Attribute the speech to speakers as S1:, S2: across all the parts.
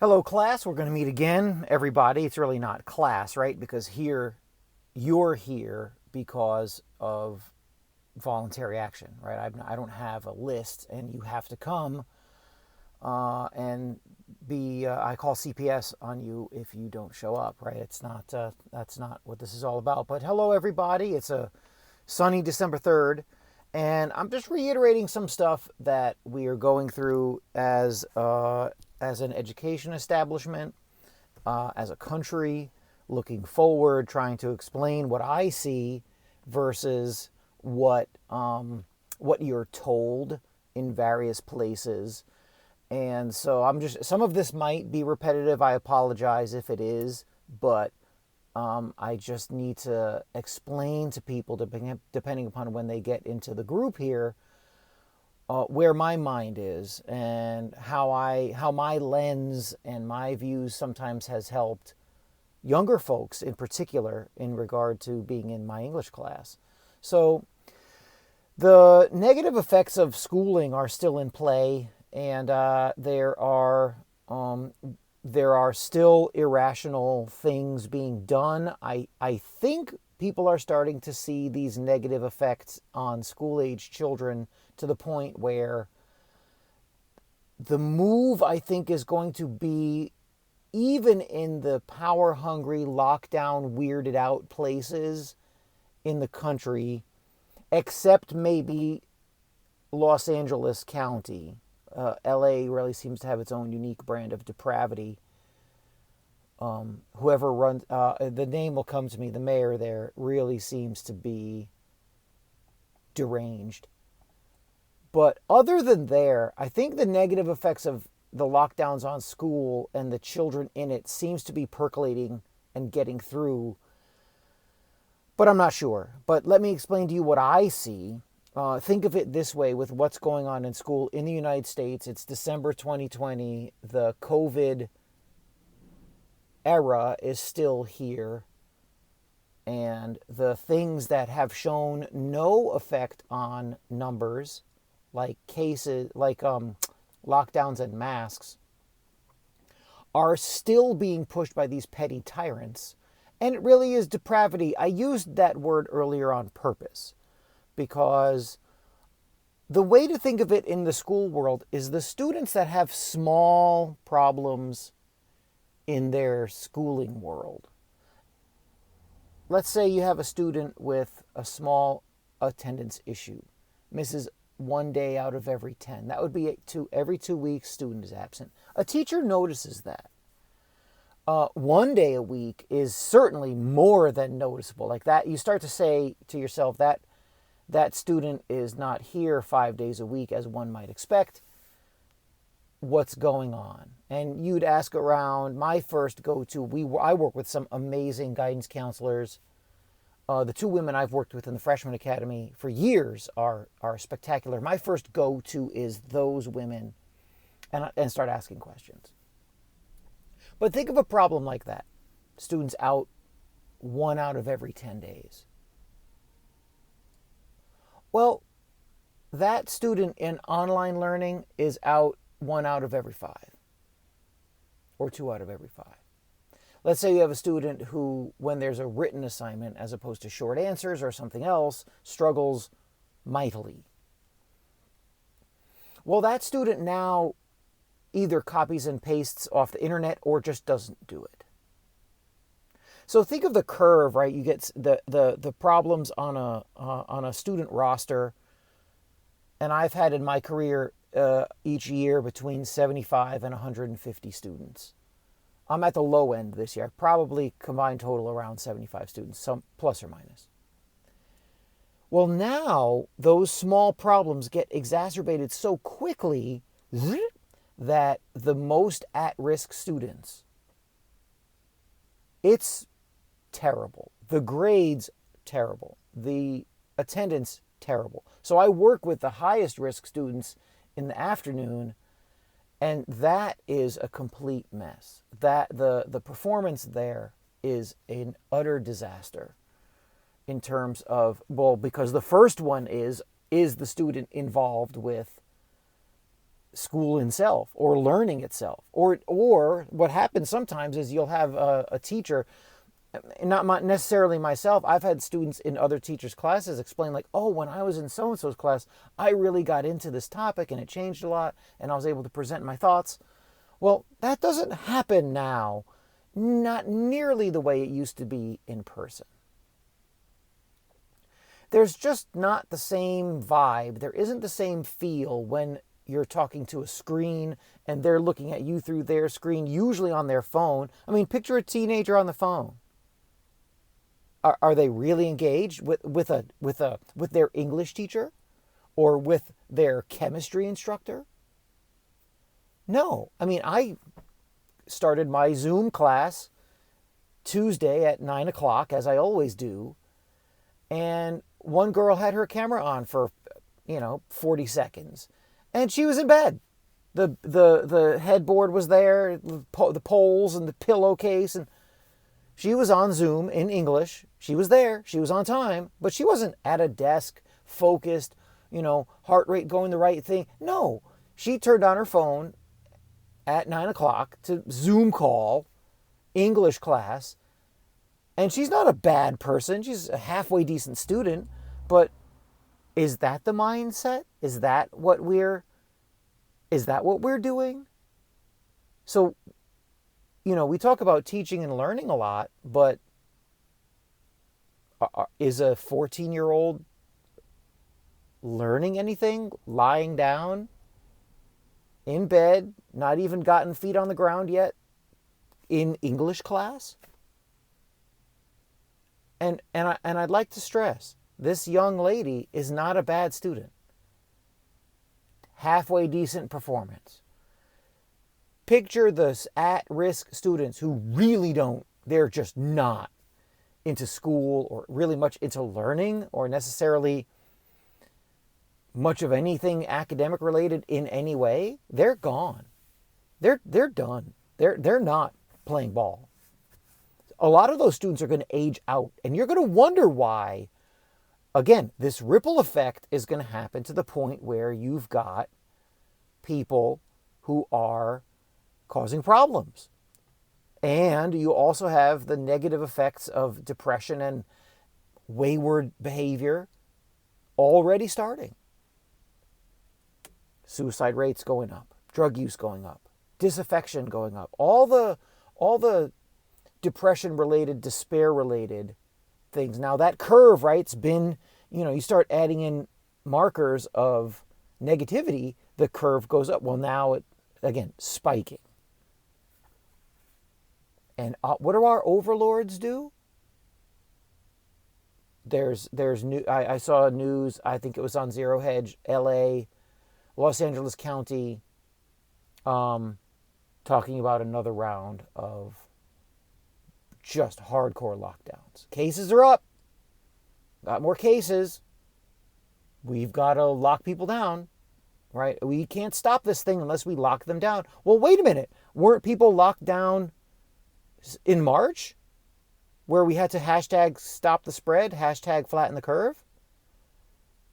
S1: Hello, class. We're going to meet again, everybody. It's really not class, right? Because here, you're here because of voluntary action, right? I don't have a list, and you have to come and be. I call CPS on you if you don't show up, right? It's not. That's not what this is all about. But hello, everybody. It's a sunny December 3rd, and I'm just reiterating some stuff that we are going through as an education establishment, as a country, looking forward, trying to explain what I see versus what you're told in various places. And so some of this might be repetitive. I apologize if it is, but I just need to explain to people, depending upon when they get into the group here, where my mind is and how my lens and my views sometimes has helped younger folks in particular in regard to being in my English class. So the negative effects of schooling are still in play, and there are still irrational things being done. I think people are starting to see these negative effects on school-age children to the point where the move, I think, is going to be, even in the power-hungry, lockdown, weirded out places in the country, except maybe Los Angeles County. LA really seems to have its own unique brand of depravity. Whoever runs, the name will come to me, the mayor there really seems to be deranged. But other than there, I think the negative effects of the lockdowns on school and the children in it seems to be percolating and getting through. But I'm not sure. But let me explain to you what I see. Think of it this way with what's going on in school in the United States. It's December 2020. The COVID era is still here. And the things that have shown no effect on numbers, like cases, like lockdowns and masks, are still being pushed by these petty tyrants. And it really is depravity. I used that word earlier on purpose because the way to think of it in the school world is the students that have small problems in their schooling world. Let's say you have a student with a small attendance issue, misses one day out of every 10. That would be every 2 weeks, student is absent. A teacher notices that. One day a week is certainly more than noticeable. Like that, you start to say to yourself that student is not here 5 days a week as one might expect. What's going on? And you'd ask around. My first go-to, I work with some amazing guidance counselors. The two women I've worked with in the Freshman Academy for years are spectacular. My first go-to is those women and start asking questions. But think of a problem like that. Students out 1 out of every 10 days. Well, that student in online learning is out 1 out of every 5 or 2 out of every 5. Let's say you have a student who, when there's a written assignment as opposed to short answers or something else, struggles mightily. Well, that student now either copies and pastes off the internet or just doesn't do it. So think of the curve, right? You get the problems on a student roster, and I've had in my career each year between 75 and 150 students. I'm at the low end this year, probably combined total around 75 students, some plus or minus. Well, now those small problems get exacerbated so quickly that the most at-risk students, it's terrible. The grades, terrible. The attendance, terrible. So I work with the highest risk students in the afternoon, and that is a complete mess. That the performance there is an utter disaster in terms of, well, because the first one is the student involved with school itself or learning itself. Or what happens sometimes is you'll have a teacher, not necessarily myself. I've had students in other teachers' classes explain like, oh, when I was in so-and-so's class, I really got into this topic and it changed a lot and I was able to present my thoughts. Well, that doesn't happen now, not nearly the way it used to be in person. There's just not the same vibe. There isn't the same feel when you're talking to a screen and they're looking at you through their screen, usually on their phone. I mean, picture a teenager on the phone. Are they really engaged with their English teacher or with their chemistry instructor? No. I mean, I started my Zoom class Tuesday at 9 o'clock, as I always do, and one girl had her camera on for 40 seconds, and she was in bed. The headboard was there, the poles and the pillowcase, and she was on Zoom in English. She was there. She was on time, but she wasn't at a desk, focused, heart rate going the right thing. No, she turned on her phone at 9 o'clock to Zoom call English class. And she's not a bad person. She's a halfway decent student. But is that the mindset? Is that what we're doing? So, we talk about teaching and learning a lot, but is a 14-year-old learning anything? Lying down in bed, not even gotten feet on the ground yet, in English class? And I'd like to stress, this young lady is not a bad student. Halfway decent performance. Picture the at-risk students who really they're just not into school or really much into learning or necessarily much of anything academic related in any way. They're gone. They're done. They're not playing ball. A lot of those students are going to age out, and you're going to wonder why. Again, this ripple effect is going to happen to the point where you've got people who are causing problems. And you also have the negative effects of depression and wayward behavior already starting. Suicide rates going up, drug use going up, disaffection going up, all the depression-related, despair-related things. Now that curve, right, it's been, you start adding in markers of negativity, the curve goes up. Well, now again, spiking. And what do our overlords do? There's new. I saw news. I think it was on Zero Hedge, L.A., Los Angeles County, talking about another round of just hardcore lockdowns. Cases are up. Got more cases. We've got to lock people down, right? We can't stop this thing unless we lock them down. Well, wait a minute. Weren't people locked down in March, where we had to hashtag stop the spread, hashtag flatten the curve?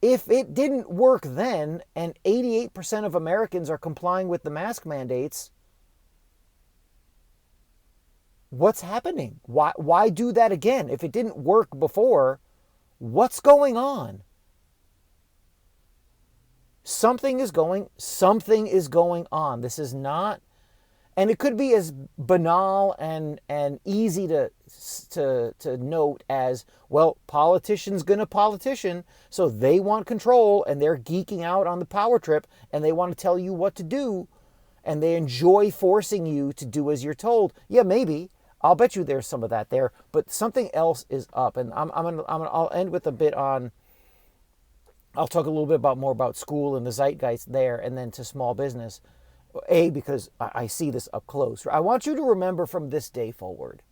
S1: If it didn't work then, and 88% of Americans are complying with the mask mandates, what's happening? Why do that again? If it didn't work before, what's going on? Something is going on. This is not. And it could be as banal and easy to note as, well, politician's gonna politician, so they want control and they're geeking out on the power trip and they want to tell you what to do and they enjoy forcing you to do as you're told. Yeah, maybe. I'll bet you there's some of that there, but something else is up. And I'll end with a bit on. I'll talk a little bit more about school and the zeitgeist there, and then to small business. Because I see this up close. I want you to remember from this day forward,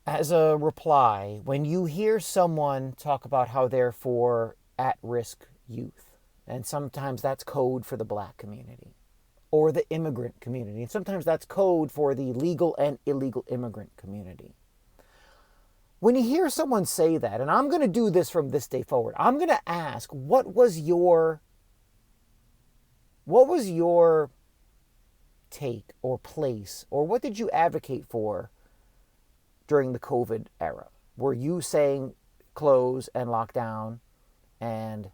S1: as a reply, when you hear someone talk about how they're for at-risk youth, and sometimes that's code for the black community or the immigrant community, and sometimes that's code for the legal and illegal immigrant community. When you hear someone say that, and I'm going to do this from this day forward, I'm going to ask, what was your what was your take or place, or what did you advocate for during the COVID era? Were you saying close and lock down and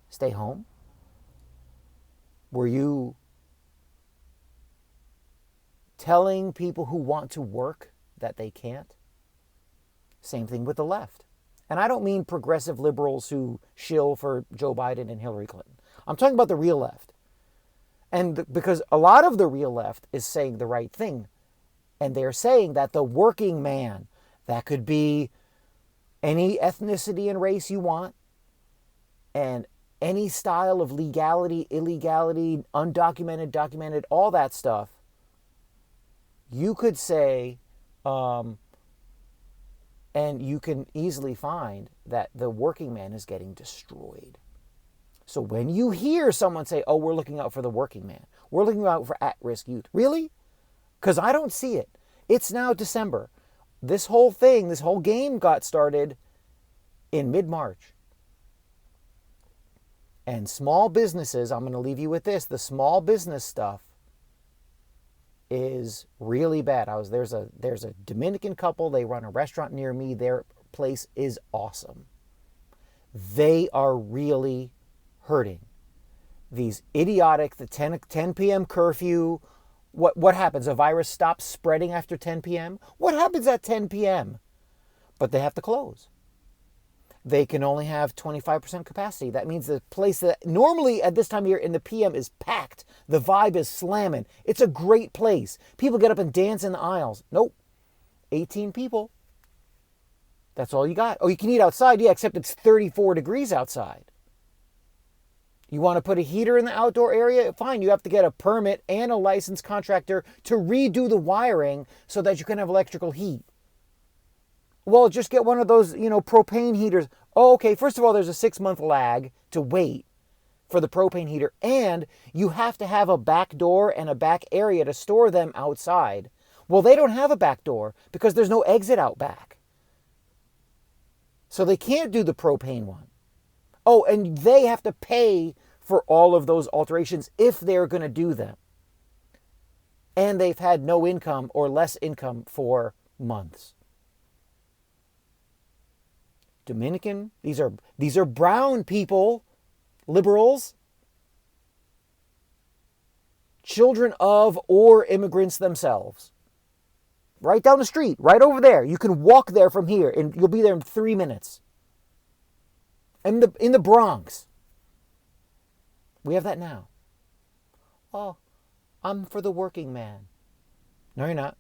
S1: stay home? Were you telling people who want to work that they can't? Same thing with the left. And I don't mean progressive liberals who shill for Joe Biden and Hillary Clinton. I'm talking about the real left. And because a lot of the real left is saying the right thing. And they're saying that the working man, that could be any ethnicity and race you want, and any style of legality, illegality, undocumented, documented, all that stuff, you could say, and you can easily find that the working man is getting destroyed. So when you hear someone say, oh, we're looking out for the working man, we're looking out for at-risk youth, really? Because I don't see it. It's now December. This whole thing, this whole game got started in mid-March. And small businesses, I'm going to leave you with this, the small business stuff is really bad. There's a Dominican couple, they run a restaurant near me. Their place is awesome. They are really hurting. These idiotic, the 10 p.m. curfew, what happens? A virus stops spreading after 10 p.m.? What happens at 10 p.m.? But they have to close. They can only have 25% capacity. That means the place that normally at this time of year in the PM is packed. The vibe is slamming. It's a great place. People get up and dance in the aisles. Nope. 18 people. That's all you got. Oh, you can eat outside. Yeah, except it's 34 degrees outside. You want to put a heater in the outdoor area? Fine. You have to get a permit and a licensed contractor to redo the wiring so that you can have electrical heat. Well, just get one of those, propane heaters. Oh, okay. First of all, there's a 6-month lag to wait for the propane heater. And you have to have a back door and a back area to store them outside. Well, they don't have a back door because there's no exit out back. So they can't do the propane one. Oh, and they have to pay for all of those alterations if they're going to do them. And they've had no income or less income for months. Dominican, these are brown people, liberals, children of or immigrants themselves. Right down the street, right over there. You can walk there from here and you'll be there in 3 minutes. In the Bronx. We have that now. Oh, I'm for the working man. No, you're not.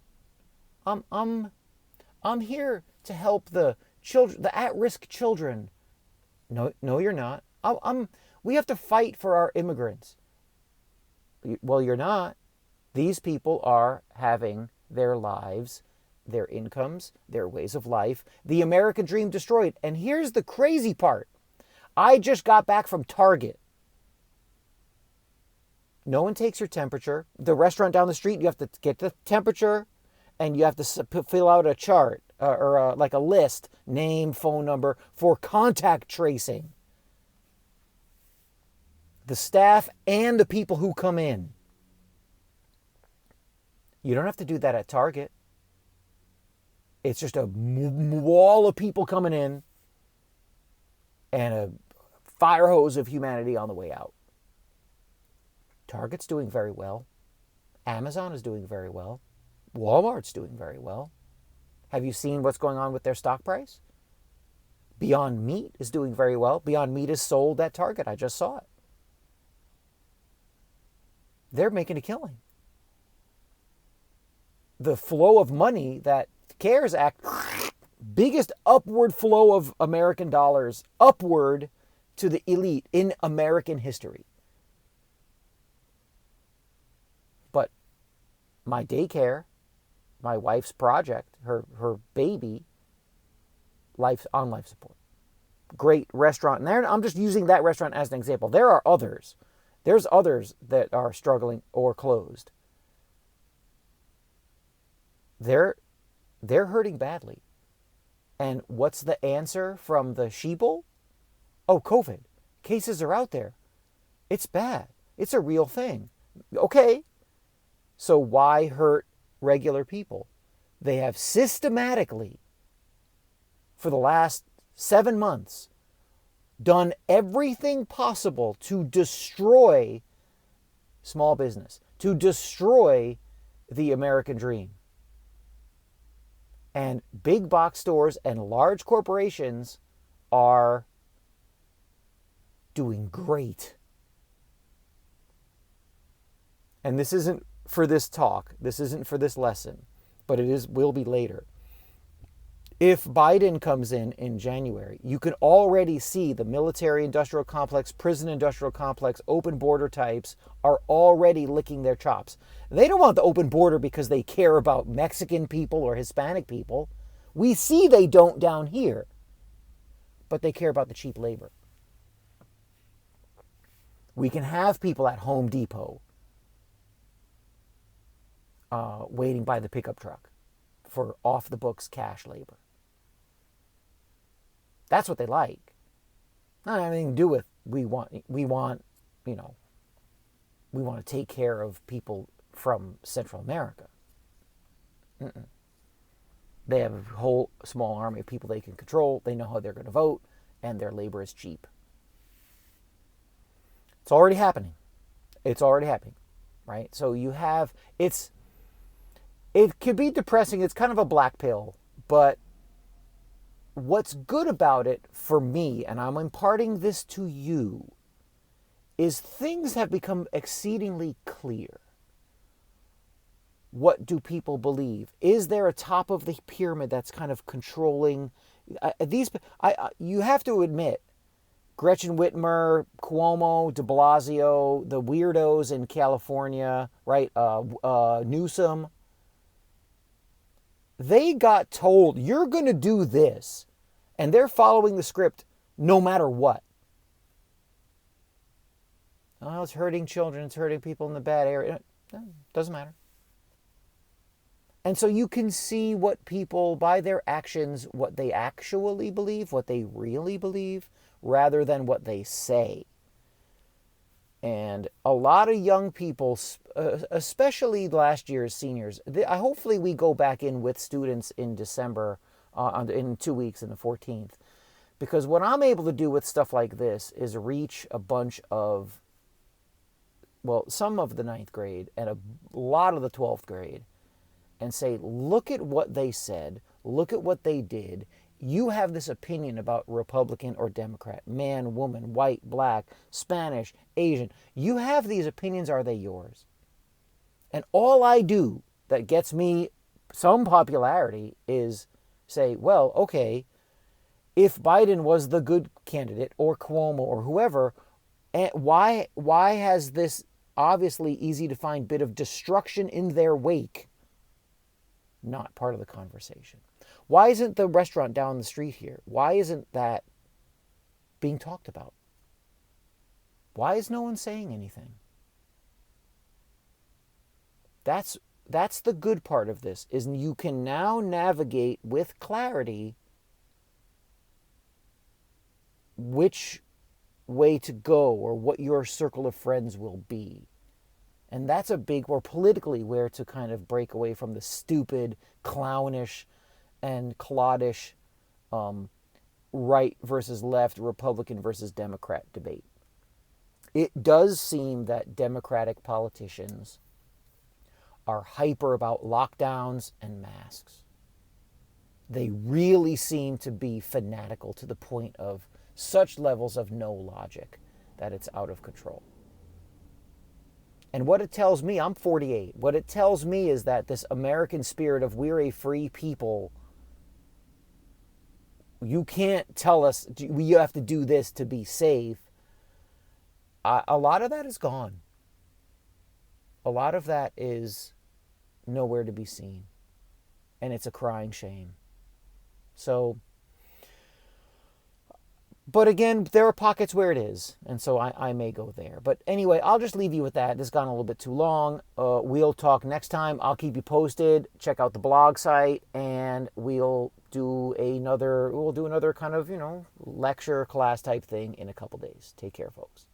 S1: I'm here to help the children, the at-risk children. No, you're not. We have to fight for our immigrants. Well, you're not. These people are having their lives, their incomes, their ways of life, the American dream destroyed. And here's the crazy part. I just got back from Target. No one takes your temperature. The restaurant down the street, you have to get the temperature and you have to fill out a chart or like a list, name, phone number for contact tracing. The staff and the people who come in. You don't have to do that at Target. It's just a wall of people coming in and a fire hose of humanity on the way out. Target's doing very well. Amazon is doing very well. Walmart's doing very well. Have you seen what's going on with their stock price? Beyond Meat is doing very well. Beyond Meat is sold at Target. I just saw it. They're making a killing. The flow of money that CARES Act, biggest upward flow of American dollars upward to the elite in American history. But my daycare, my wife's project, her baby, on life support. Great restaurant. And there, I'm just using that restaurant as an example. There are others. There's others that are struggling or closed. They're hurting badly. And what's the answer from the sheeple? Oh, COVID. Cases are out there. It's bad. It's a real thing. Okay, so why hurt regular people? They have systematically, for the last 7 months, done everything possible to destroy small business, to destroy the American dream. And big box stores and large corporations are doing great. And this isn't for this talk, this isn't for this lesson, but will be later. If Biden comes in January, you can already see the military industrial complex, prison industrial complex, open border types are already licking their chops. They don't want the open border because they care about Mexican people or Hispanic people. We see they don't down here, but they care about the cheap labor. We can have people at Home Depot waiting by the pickup truck for off-the-books cash labor. That's what they like. Not anything to do with we want to take care of people from Central America. Mm-mm. They have a whole small army of people they can control. They know how they're going to vote, and their labor is cheap. It's already happening. It's already happening, right? So it could be depressing. It's kind of a black pill, but what's good about it for me, and I'm imparting this to you, is things have become exceedingly clear. What do people believe? Is there a top of the pyramid that's kind of controlling these? You have to admit, Gretchen Whitmer, Cuomo, de Blasio, the weirdos in California, right? Newsom. They got told, you're going to do this. And they're following the script no matter what. Oh, it's hurting children. It's hurting people in the bad area. Doesn't matter. And so you can see what people, by their actions, what they actually believe, what they really believe, rather than what they say. And a lot of young people, especially last year's seniors, hopefully we go back in with students in December, in 2 weeks, in the 14th. Because what I'm able to do with stuff like this is reach a bunch of, some of the 9th grade and a lot of the 12th grade and say, look at what they said, look at what they did. You have this opinion about Republican or Democrat, man, woman, white, black, Spanish, Asian. You have these opinions. Are they yours? And all I do that gets me some popularity is say, well, okay, if Biden was the good candidate or Cuomo or whoever, why has this obviously easy to find bit of destruction in their wake not part of the conversation? Why isn't the restaurant down the street here? Why isn't that being talked about? Why is no one saying anything? That's the good part of this, is you can now navigate with clarity which way to go or what your circle of friends will be. And that's a big, or politically, where to kind of break away from the stupid, clownish, and cloddish right versus left, Republican versus Democrat debate. It does seem that Democratic politicians are hyper about lockdowns and masks. They really seem to be fanatical to the point of such levels of no logic that it's out of control. And what it tells me, I'm 48, what it tells me is that this American spirit of we're a free people, you can't tell us you have to do this to be safe. A lot of that is gone. A lot of that is nowhere to be seen. And it's a crying shame. So, but again, there are pockets where it is. And so I may go there. But anyway, I'll just leave you with that. This has gone a little bit too long. We'll talk next time. I'll keep you posted. Check out the blog site. And we'll do another kind of, lecture class type thing in a couple days. Take care, folks.